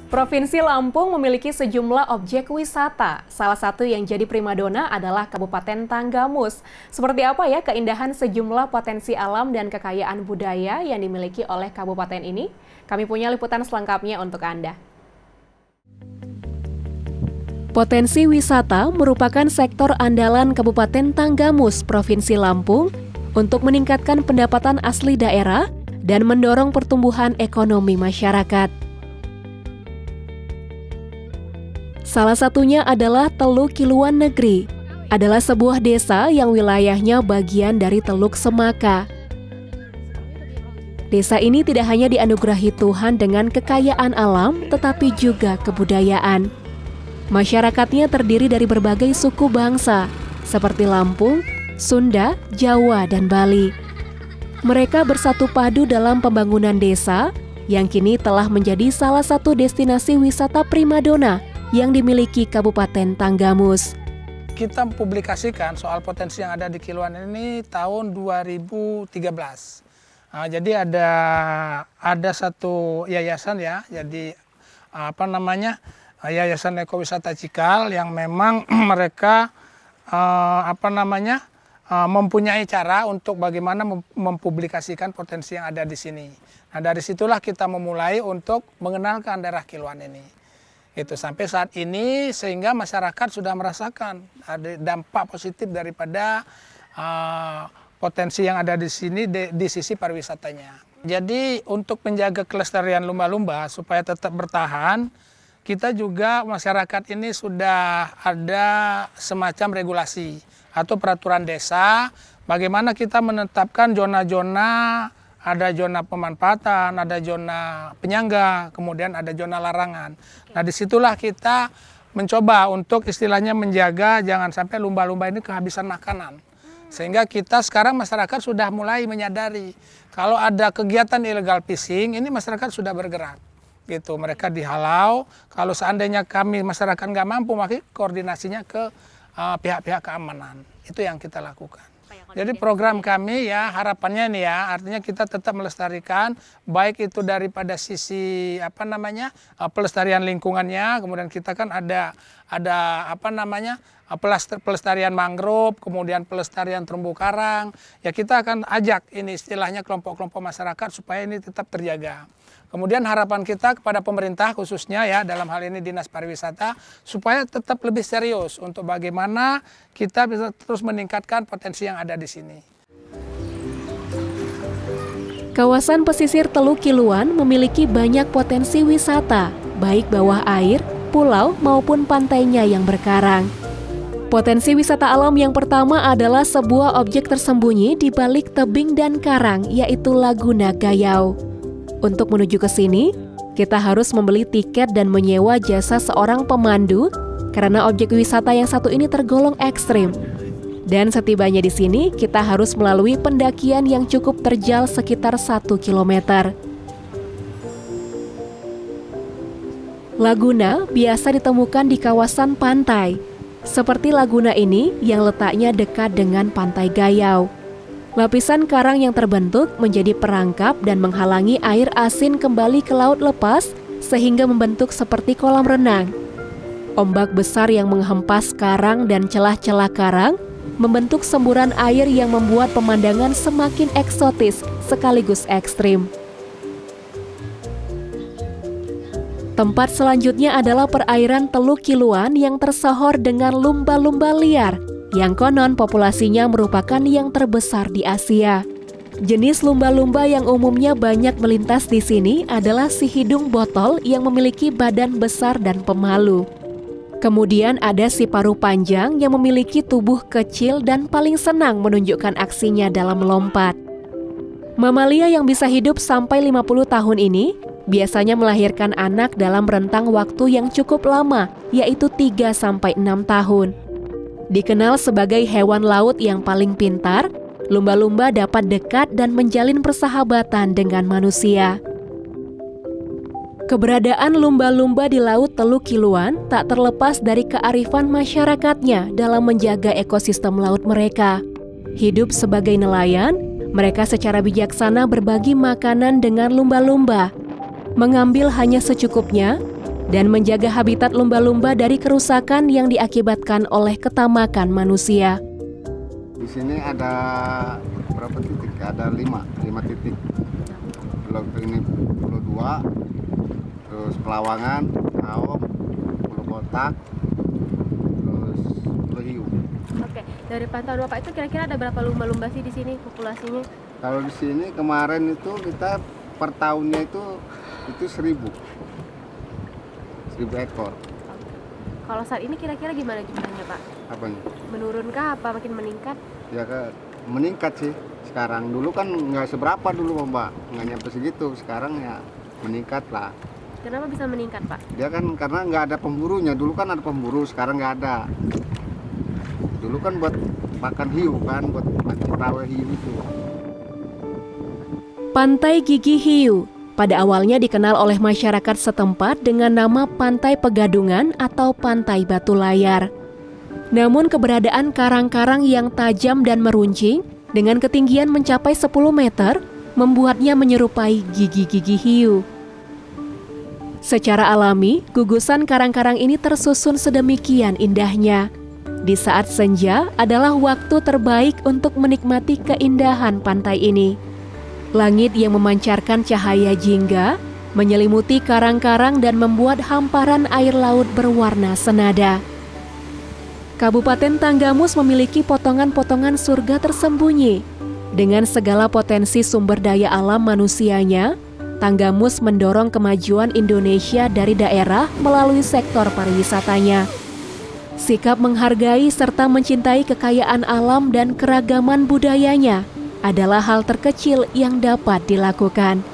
Provinsi Lampung memiliki sejumlah objek wisata. Salah satu yang jadi primadona adalah Kabupaten Tanggamus. Seperti apa ya keindahan sejumlah potensi alam dan kekayaan budaya yang dimiliki oleh kabupaten ini? Kami punya liputan selengkapnya untuk Anda. Potensi wisata merupakan sektor andalan Kabupaten Tanggamus, Provinsi Lampung, untuk meningkatkan pendapatan asli daerah dan mendorong pertumbuhan ekonomi masyarakat. Salah satunya adalah Teluk Kiluan Negeri, adalah sebuah desa yang wilayahnya bagian dari Teluk Semaka. Desa ini tidak hanya dianugerahi Tuhan dengan kekayaan alam, tetapi juga kebudayaan. Masyarakatnya terdiri dari berbagai suku bangsa, seperti Lampung, Sunda, Jawa, dan Bali. Mereka bersatu padu dalam pembangunan desa, yang kini telah menjadi salah satu destinasi wisata primadona yang dimiliki Kabupaten Tanggamus. Kita publikasikan soal potensi yang ada di Kiluan ini tahun 2013. Jadi ada satu yayasan ya, jadi Yayasan Ekowisata Cikal yang memang mereka mempunyai cara untuk bagaimana mempublikasikan potensi yang ada di sini. Nah, dari situlah kita memulai untuk mengenalkan daerah Kiluan ini. Itu sampai saat ini sehingga masyarakat sudah merasakan ada dampak positif daripada potensi yang ada di sini di sisi pariwisatanya. Jadi untuk menjaga kelestarian lumba-lumba supaya tetap bertahan, kita juga masyarakat ini sudah ada semacam regulasi atau peraturan desa bagaimana kita menetapkan zona-zona. Ada zona pemanfaatan, ada zona penyangga, kemudian ada zona larangan. Nah, disitulah kita mencoba untuk istilahnya menjaga jangan sampai lumba-lumba ini kehabisan makanan. Sehingga kita sekarang masyarakat sudah mulai menyadari kalau ada kegiatan illegal fishing, ini masyarakat sudah bergerak. Gitu, mereka dihalau. Kalau seandainya kami masyarakat nggak mampu, maka koordinasinya ke pihak-pihak keamanan. Itu yang kita lakukan. Jadi program kami ya harapannya nih ya artinya kita tetap melestarikan baik itu daripada sisi pelestarian lingkungannya, kemudian kita kan ada pelestarian mangrove, kemudian pelestarian terumbu karang. Ya kita akan ajak ini istilahnya kelompok-kelompok masyarakat supaya ini tetap terjaga. Kemudian harapan kita kepada pemerintah khususnya ya dalam hal ini Dinas Pariwisata supaya tetap lebih serius untuk bagaimana kita bisa terus meningkatkan potensi yang ada di sini. Kawasan pesisir Teluk Kiluan memiliki banyak potensi wisata, baik bawah air, pulau maupun pantainya yang berkarang. Potensi wisata alam yang pertama adalah sebuah objek tersembunyi di balik tebing dan karang, yaitu Laguna Gayau. Untuk menuju ke sini, kita harus membeli tiket dan menyewa jasa seorang pemandu karena objek wisata yang satu ini tergolong ekstrim. Dan setibanya di sini, kita harus melalui pendakian yang cukup terjal sekitar 1 km. Laguna biasa ditemukan di kawasan pantai, seperti laguna ini yang letaknya dekat dengan Pantai Gayau. Lapisan karang yang terbentuk menjadi perangkap dan menghalangi air asin kembali ke laut lepas sehingga membentuk seperti kolam renang. Ombak besar yang menghempas karang dan celah-celah karang membentuk semburan air yang membuat pemandangan semakin eksotis sekaligus ekstrim. Tempat selanjutnya adalah perairan Teluk Kiluan yang tersohor dengan lumba-lumba liar, yang konon populasinya merupakan yang terbesar di Asia. Jenis lumba-lumba yang umumnya banyak melintas di sini adalah si hidung botol yang memiliki badan besar dan pemalu. Kemudian ada si paruh panjang yang memiliki tubuh kecil dan paling senang menunjukkan aksinya dalam melompat. Mamalia yang bisa hidup sampai 50 tahun ini biasanya melahirkan anak dalam rentang waktu yang cukup lama, yaitu 3-6 tahun. Dikenal sebagai hewan laut yang paling pintar, lumba-lumba dapat dekat dan menjalin persahabatan dengan manusia. Keberadaan lumba-lumba di Laut Teluk Kiluan tak terlepas dari kearifan masyarakatnya dalam menjaga ekosistem laut mereka. Hidup sebagai nelayan, mereka secara bijaksana berbagi makanan dengan lumba-lumba. Mengambil hanya secukupnya, dan menjaga habitat lumba-lumba dari kerusakan yang diakibatkan oleh ketamakan manusia. Di sini ada berapa titik? Ada 5 titik. Ini Pulau 2, terus Pelawangan, Aom, Pulau Kotak, terus Pulau Hiu. Oke, dari pantauan Bapak itu kira-kira ada berapa lumba-lumba sih di sini populasinya? Kalau di sini kemarin itu kita per tahunnya itu 1.000 ekor. Kalau saat ini kira-kira gimana jumlahnya, Pak? Apanya? Menurunkah apa makin meningkat? Ya meningkat sih sekarang. Dulu kan nggak seberapa dulu Mbak, nggak nyampe segitu. Sekarang ya meningkat lah. Kenapa bisa meningkat, Pak? Dia kan karena nggak ada pemburunya. Dulu kan ada pemburu, sekarang nggak ada. Dulu kan buat makan hiu kan, buat mancing rawe hiu itu. Pantai Gigi Hiu pada awalnya dikenal oleh masyarakat setempat dengan nama Pantai Pegadungan atau Pantai Batu Layar. Namun keberadaan karang-karang yang tajam dan meruncing dengan ketinggian mencapai 10 meter membuatnya menyerupai gigi-gigi hiu. Secara alami, gugusan karang-karang ini tersusun sedemikian indahnya. Di saat senja adalah waktu terbaik untuk menikmati keindahan pantai ini. Langit yang memancarkan cahaya jingga menyelimuti karang-karang dan membuat hamparan air laut berwarna senada. Kabupaten Tanggamus memiliki potongan-potongan surga tersembunyi. Dengan segala potensi sumber daya alam manusianya, Tanggamus mendorong kemajuan Indonesia dari daerah melalui sektor pariwisatanya. Sikap menghargai serta mencintai kekayaan alam dan keragaman budayanya adalah hal terkecil yang dapat dilakukan.